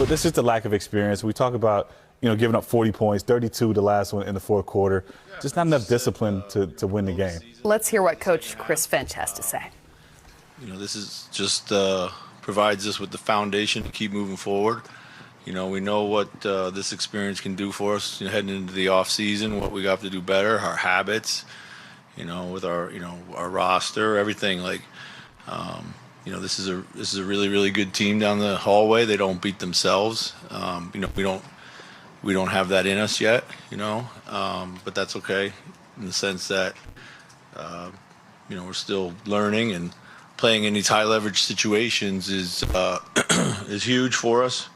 But this is the lack of experience. We talk about, giving up 40 points, 32 the last one in the fourth quarter. Just not enough discipline to win the game. Let's hear what Coach Chris Finch has to say. This is just provides us with the foundation to keep moving forward. We know what this experience can do for us heading into the off season, what we got to do better, our habits, with our roster, everything. This is a really, really good team down the hallway. They don't beat themselves. We don't have that in us yet, but that's okay in the sense that we're still learning, and playing in these high leverage situations is is huge for us.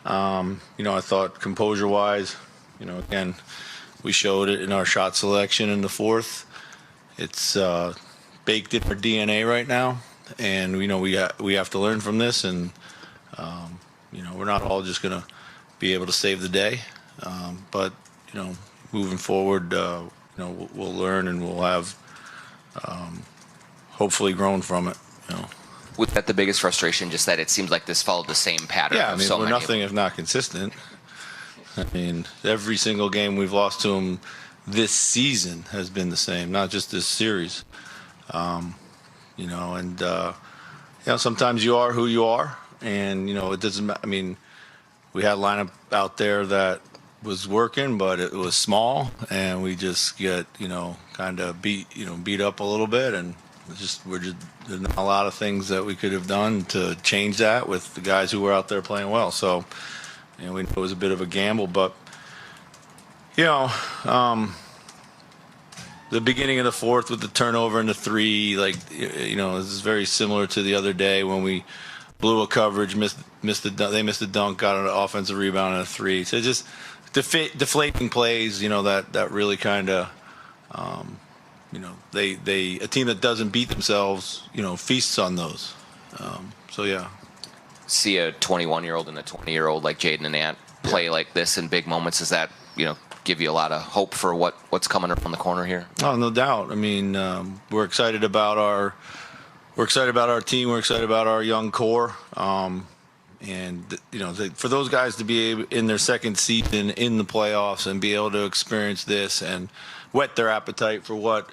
I thought composure wise, again, we showed it in our shot selection in the fourth. It's baked in our DNA right now, and we have to learn from this, and we're not all just gonna be able to save the day, but moving forward, we'll learn, and we'll have hopefully grown from it. Was that the biggest frustration, just that it seems like this followed the same pattern? Yeah, we're nothing of if not consistent. Every single game we've lost to them this season has been the same, not just this series. Sometimes you are who you are, and it doesn't. We had a lineup out there that was working, but it was small, and we just get kind of beat up a little bit, and there's not a lot of things that we could have done to change that with the guys who were out there playing well. So we know it was a bit of a gamble, but the beginning of the fourth with the turnover and the three, this is very similar to the other day when we blew a coverage, they missed a dunk, got an offensive rebound and a three. So just deflating plays, that really kind of, a team that doesn't beat themselves, feasts on those. See a 21-year-old and a 20-year-old like Jaden and Ant play like this in big moments. Does that, give you a lot of hope for what's coming around the corner here? Oh, no doubt. We're excited about our team. We're excited about our young core. For those guys to be in their second season in the playoffs and be able to experience this and whet their appetite for what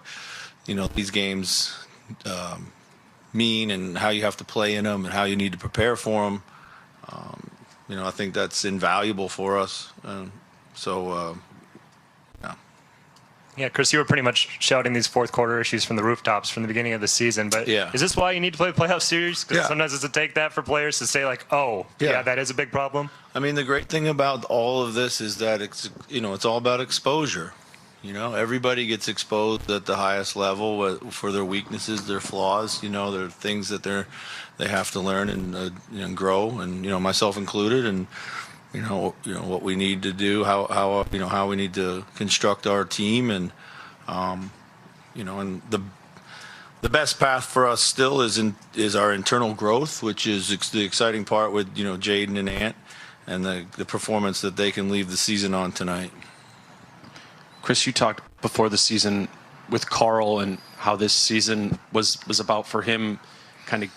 these games mean and how you have to play in them and how you need to prepare for them. I think that's invaluable for us. Yeah, Chris, you were pretty much shouting these fourth quarter issues from the rooftops from the beginning of the season. But is this why you need to play playoff series? Because sometimes it's a take that for players to say that is a big problem. The great thing about all of this is that it's all about exposure. Everybody gets exposed at the highest level for their weaknesses, their flaws. There are things that they have to learn and grow, and myself included, and what we need to do, how we need to construct our team, and and the best path for us still is our internal growth, which is the exciting part with Jaden and Ant, and the performance that they can leave the season on tonight. Chris, you talked before the season with Carl and how this season was about for him kind of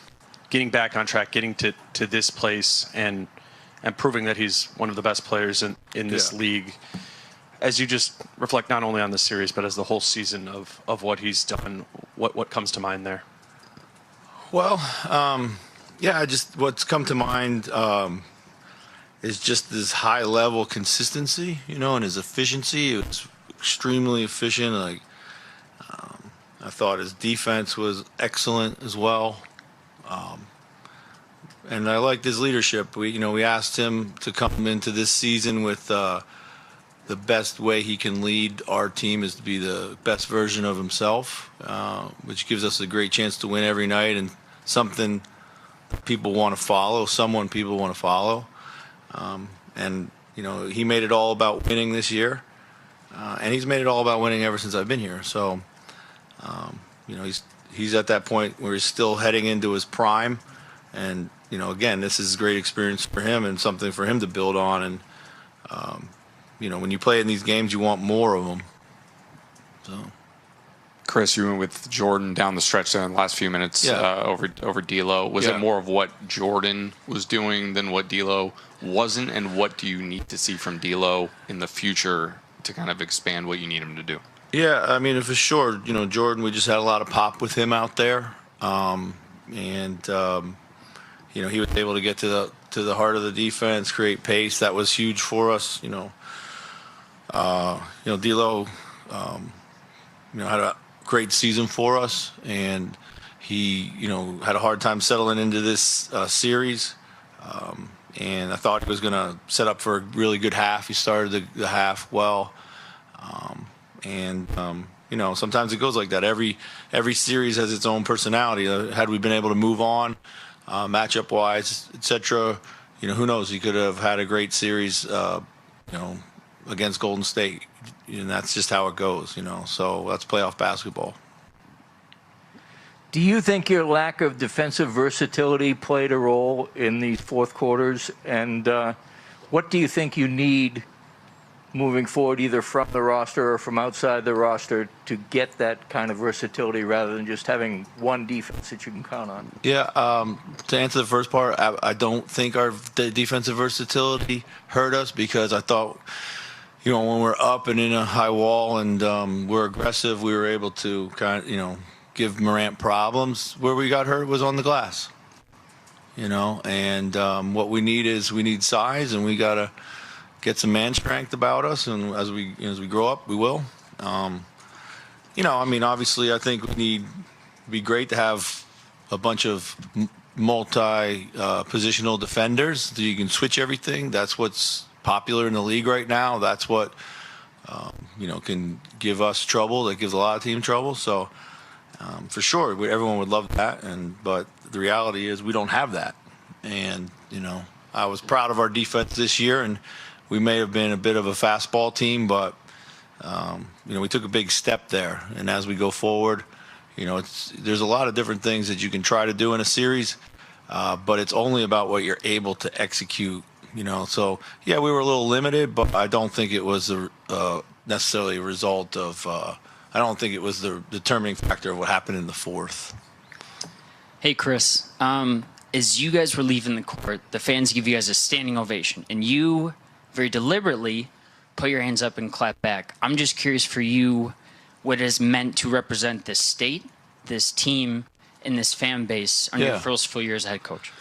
getting back on track, getting to this place and proving that he's one of the best players in this league. As you just reflect not only on the series, but as the whole season of what he's done, what comes to mind there? Well, what's come to mind is just this high level consistency, and his efficiency. It was extremely efficient. I thought his defense was excellent as well. And I liked his leadership. We asked him to come into this season with the best way he can lead our team is to be the best version of himself, which gives us a great chance to win every night and something people want to follow, someone people want to follow. He made it all about winning this year, and he's made it all about winning ever since I've been here. So, he's at that point where he's still heading into his prime, and again, this is a great experience for him and something for him to build on. And when you play in these games, you want more of them. So, Chris, you went with Jordan down the stretch there in the last few minutes over D'Lo. Was it more of what Jordan was doing than what D'Lo wasn't? And what do you need to see from D'Lo in the future to kind of expand what you need him to do? Yeah, I mean, for sure, Jordan, we just had a lot of pop with him out there. He was able to get to the heart of the defense, create pace. That was huge for us. D'Lo, had a great season for us, and he, had a hard time settling into this series. And I thought he was going to set up for a really good half. He started the half well. Sometimes it goes like that. Every series has its own personality. Had we been able to move on, matchup wise, etc., who knows? He could have had a great series, against Golden State. And that's just how it goes, So that's playoff basketball. Do you think your lack of defensive versatility played a role in these fourth quarters? And what do you think you need moving forward, either from the roster or from outside the roster, to get that kind of versatility rather than just having one defense that you can count on? Yeah, to answer the first part, I don't think our defensive versatility hurt us, because I thought, when we're up and in a high wall and we're aggressive, we were able to give Morant problems. Where we got hurt was on the glass, and what we need size, and we got to get some man strength about us, and as we grow up, we will. Obviously, I think it'd be great to have a bunch of multi-positional defenders so you can switch everything. That's what's popular in the league right now. That's what can give us trouble. That gives a lot of team trouble. So for sure, everyone would love that. But the reality is we don't have that. And I was proud of our defense this year, and we may have been a bit of a fastball team, but we took a big step there. And as we go forward, there's a lot of different things that you can try to do in a series, but it's only about what you're able to execute. So yeah, we were a little limited, but I don't think it was necessarily a result of. I don't think it was the determining factor of what happened in the fourth. Hey, Chris. As you guys were leaving the court, the fans give you guys a standing ovation, and you very deliberately put your hands up and clap back. I'm just curious for you what it has meant to represent this state, this team, and this fan base on your first full year as a head coach.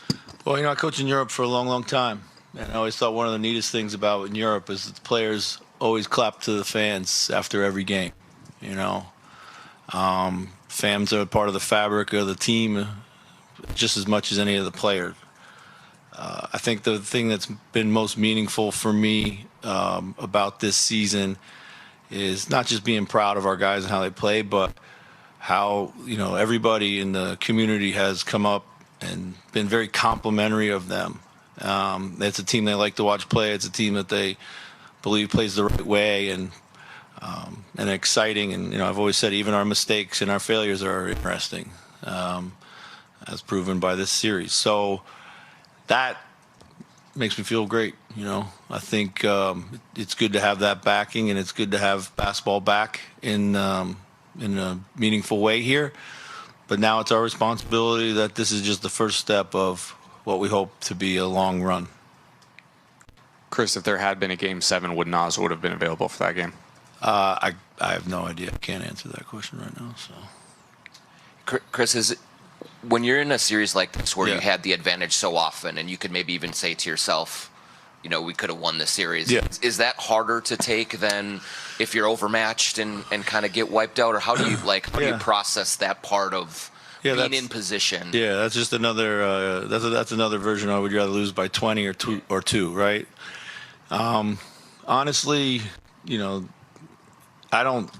Well, I coached in Europe for a long, long time. And I always thought one of the neatest things about in Europe is that the players always clap to the fans after every game. Fans are part of the fabric of the team just as much as any of the players. I think the thing that's been most meaningful for me about this season is not just being proud of our guys and how they play, but how everybody in the community has come up and been very complimentary of them. It's a team they like to watch play. It's a team that they believe plays the right way and exciting. And I've always said even our mistakes and our failures are interesting, as proven by this series. So that makes me feel great. I think it's good to have that backing, and it's good to have basketball back in a meaningful way here. But now it's our responsibility that this is just the first step of what we hope to be a long run. Chris, if there had been a Game 7, would Nas have been available for that game? I have no idea. I can't answer that question right now. So, Chris, when you're in a series like this where you had the advantage so often, and you could maybe even say to yourself, we could have won this series. Yeah. Is that harder to take than if you're overmatched and kind of get wiped out? Or how do you do you process that part of being in position? Yeah, that's just another that's another version. I would rather lose by 20 or two, right? Honestly, I don't.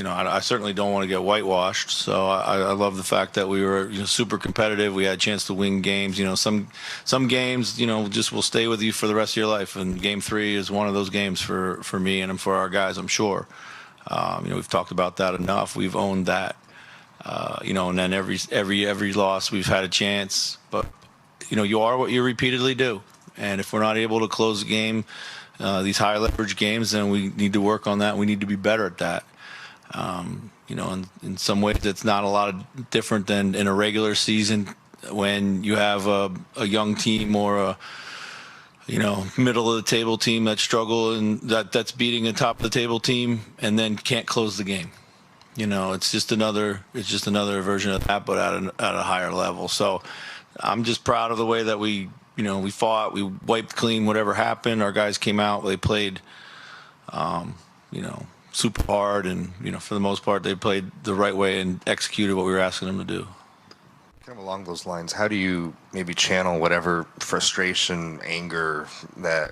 I certainly don't want to get whitewashed. So I love the fact that we were super competitive. We had a chance to win games. Some games just will stay with you for the rest of your life. And Game 3 is one of those games for me and for our guys, I'm sure. We've talked about that enough. We've owned that. And then every loss we've had a chance. But you are what you repeatedly do. And if we're not able to close the game these high leverage games, then we need to work on that. We need to be better at that. In some ways, it's not a lot of different than in a regular season when you have a young team or a middle of the table team that struggle and that's beating a top of the table team and then can't close the game. It's just another version of that, but at a higher level. So I'm just proud of the way that we fought, we wiped clean whatever happened. Our guys came out, they played, super hard, and for the most part they played the right way and executed what we were asking them to do. Kind of along those lines, how do you maybe channel whatever frustration, anger that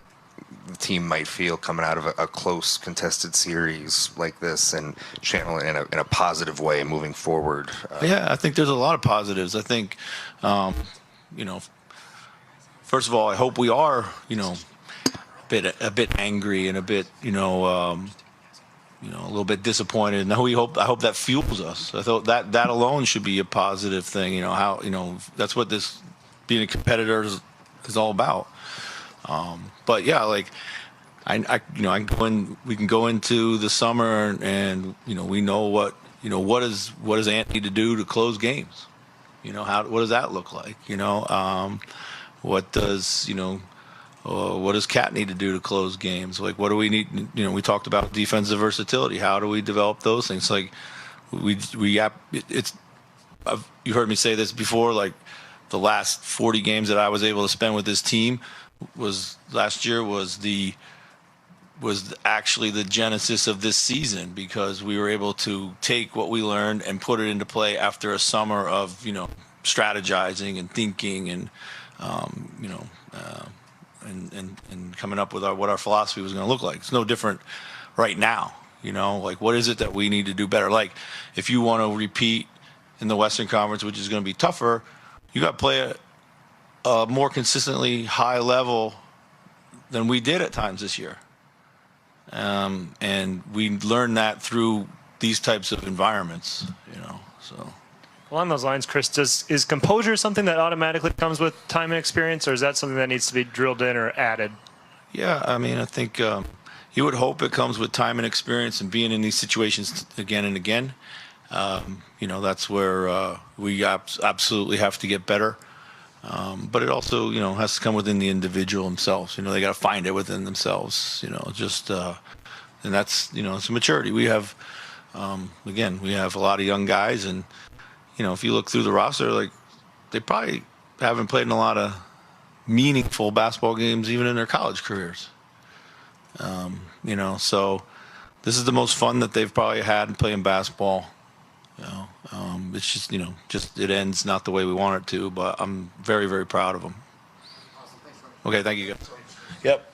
the team might feel coming out of a close contested series like this and channel it in a positive way moving forward? Yeah, I think there's a lot of positives. I think, first of all, I hope we are, a bit angry and a bit, a little bit disappointed. And I hope that fuels us. I thought that alone should be a positive thing. That's what this being a competitor is all about. But yeah, we can go into the summer and we know what does Ant need to do to close games? What does that look like? What does Cat need to do to close games? Like, what do we need? We talked about defensive versatility. How do we develop those things? Like, you heard me say this before. Like, the last 40 games that I was able to spend with this team last year was actually the genesis of this season, because we were able to take what we learned and put it into play after a summer of strategizing and thinking and and coming up with what our philosophy was going to look like. It's no different right now. Like, what is it that we need to do better? Like, if you want to repeat in the Western Conference, which is going to be tougher, you got to play a more consistently high level than we did at times this year. And we learned that through these types of environments, so. Along those lines, Chris, is composure something that automatically comes with time and experience, or is that something that needs to be drilled in or added? Yeah, I think you would hope it comes with time and experience and being in these situations again and again. That's where we absolutely have to get better. But it also, has to come within the individual themselves. They got to find it within themselves. And that's it's a maturity. We have, we have a lot of young guys, and if you look through the roster, like, they probably haven't played in a lot of meaningful basketball games even in their college careers. So this is the most fun that they've probably had playing basketball. It's just it ends not the way we want it to, but I'm very, very proud of them. Okay, thank you guys. Yep.